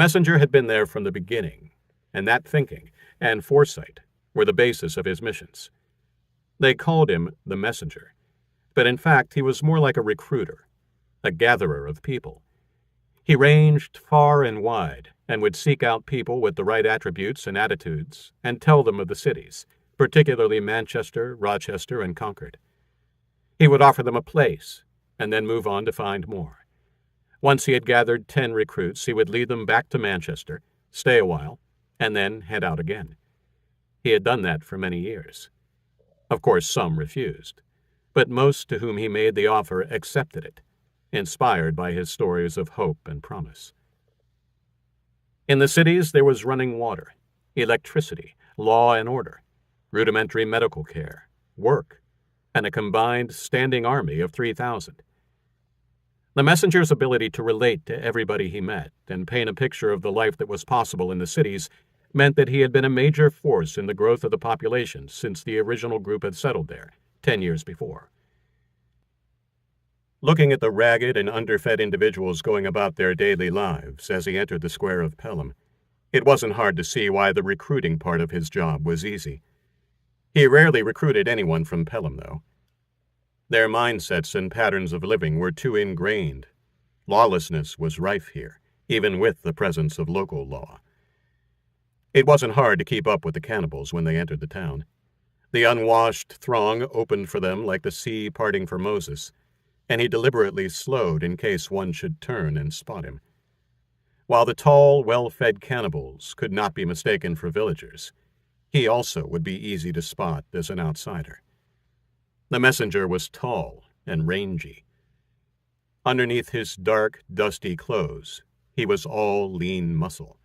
messenger had been there from the beginning, and that thinking and foresight were the basis of his missions. They called him the messenger, but in fact he was more like a recruiter, a gatherer of people. He ranged far and wide and would seek out people with the right attributes and attitudes and tell them of the cities, particularly Manchester, Rochester, and Concord. He would offer them a place and then move on to find more. Once he had gathered 10 recruits, he would lead them back to Manchester, stay a while, and then head out again. He had done that for many years. Of course, some refused, but most to whom he made the offer accepted it, inspired by his stories of hope and promise. In the cities, there was running water, electricity, law and order, rudimentary medical care, work, and a combined standing army of 3,000. The messenger's ability to relate to everybody he met and paint a picture of the life that was possible in the cities meant that he had been a major force in the growth of the population since the original group had settled there 10 years before. Looking at the ragged and underfed individuals going about their daily lives as he entered the square of Pelham, it wasn't hard to see why the recruiting part of his job was easy. He rarely recruited anyone from Pelham, though. Their mindsets and patterns of living were too ingrained. Lawlessness was rife here, even with the presence of local law. It wasn't hard to keep up with the cannibals when they entered the town. The unwashed throng opened for them like the sea parting for Moses, and he deliberately slowed in case one should turn and spot him. While the tall, well-fed cannibals could not be mistaken for villagers, he also would be easy to spot as an outsider. The messenger was tall and rangy. Underneath his dark, dusty clothes, he was all lean muscle.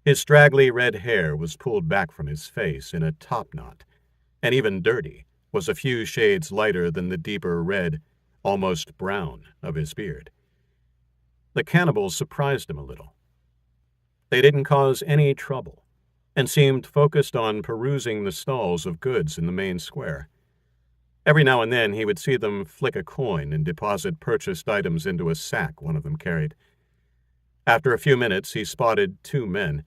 His straggly red hair was pulled back from his face in a topknot, and even dirty was a few shades lighter than the deeper red, almost brown, of his beard. The cannibals surprised him a little. They didn't cause any trouble, and seemed focused on perusing the stalls of goods in the main square. Every now and then he would see them flick a coin and deposit purchased items into a sack one of them carried. After a few minutes he spotted 2 men,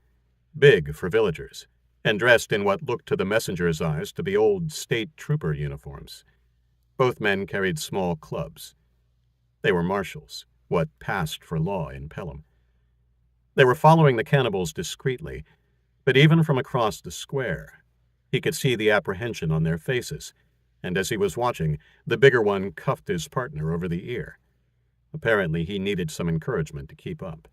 big for villagers, and dressed in what looked to the messenger's eyes to be old state trooper uniforms. Both men carried small clubs. They were marshals, what passed for law in Pelham. They were following the cannibals discreetly, but even from across the square, he could see the apprehension on their faces, and as he was watching, the bigger one cuffed his partner over the ear. Apparently he needed some encouragement to keep up.